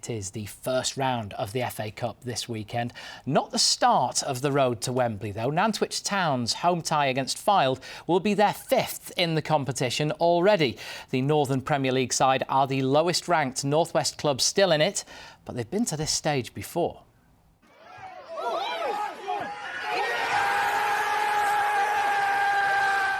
It is the first round of the FA Cup this weekend. Not the start of the road to Wembley, though. Nantwich Town's home tie against Fylde will be their 5th in the competition already. The Northern Premier League side are the lowest-ranked North West club still in it, but they've been to this stage before.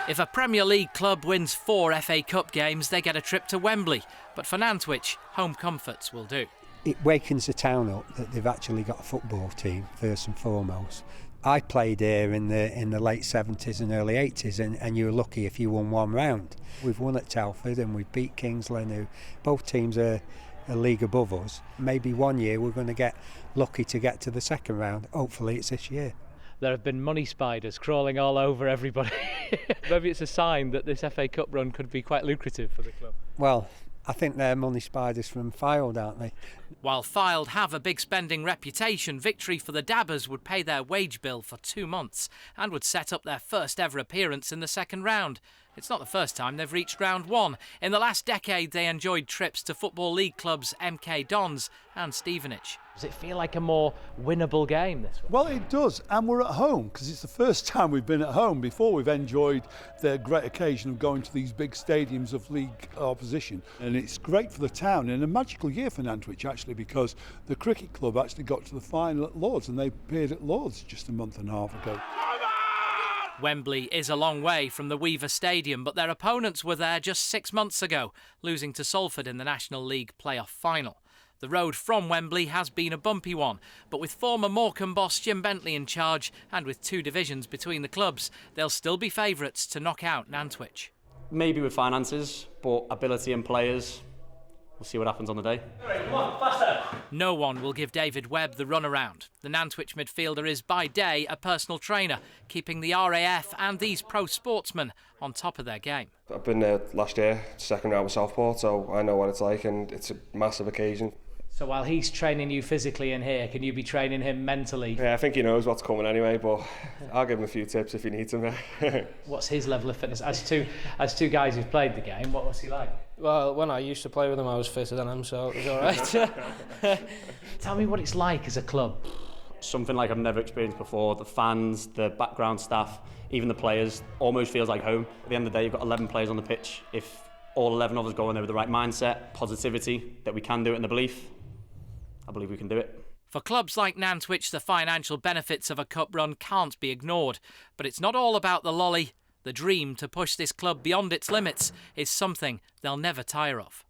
If a Premier League club wins 4 FA Cup games, they get a trip to Wembley. But for Nantwich, home comforts will do. It wakens the town up that they've actually got a football team, first and foremost. I played here in the late 70s and early 80s, and you were lucky if you won one round. We've won at Telford and we've beat Kingsland, who both teams are a league above us. Maybe one year we're going to get lucky to get to the second round. Hopefully it's this year. There have been money spiders crawling all over everybody. Maybe it's a sign that this FA Cup run could be quite lucrative for the club. Well, I think they're money spiders from Fylde, aren't they? While Fylde have a big spending reputation, victory for the Dabbers would pay their wage bill for 2 months and would set up their first ever appearance in the second round. It's not the first time they've reached round 1. In the last decade, they enjoyed trips to Football League clubs MK Dons and Stevenage. Does it feel like a more winnable game, this one? Well, it does, and we're at home, because it's the first time we've been at home. Before, we've enjoyed the great occasion of going to these big stadiums of league opposition, and it's great for the town, and a magical year for Nantwich, actually, because the cricket club actually got to the final at Lord's, and they appeared at Lord's just a month and a half ago. Wembley is a long way from the Weaver Stadium, but their opponents were there just 6 months ago, losing to Salford in the National League playoff final. The road from Wembley has been a bumpy one, but with former Morecambe boss Jim Bentley in charge and with 2 divisions between the clubs, they'll still be favourites to knock out Nantwich. Maybe with finances, but ability and players, we'll see what happens on the day. Come on, faster. No one will give David Webb the runaround. The Nantwich midfielder is by day a personal trainer, keeping the RAF and these pro sportsmen on top of their game. I've been there last year, second round with Southport, so I know what it's like, and it's a massive occasion. So while he's training you physically in here, can you be training him mentally? Yeah, I think he knows what's coming anyway, but I'll give him a few tips if he needs them. What's his level of fitness? As two guys who've played the game, what was he like? Well, when I used to play with him, I was fitter than him, so it was all right. Tell me what it's like as a club. Something like I've never experienced before. The fans, the background staff, even the players, almost feels like home. At the end of the day, you've got 11 players on the pitch. If all 11 of us go in there with the right mindset, positivity, that we can do it, and the belief, I believe we can do it. For clubs like Nantwich, the financial benefits of a cup run can't be ignored. But it's not all about the lolly. The dream to push this club beyond its limits is something they'll never tire of.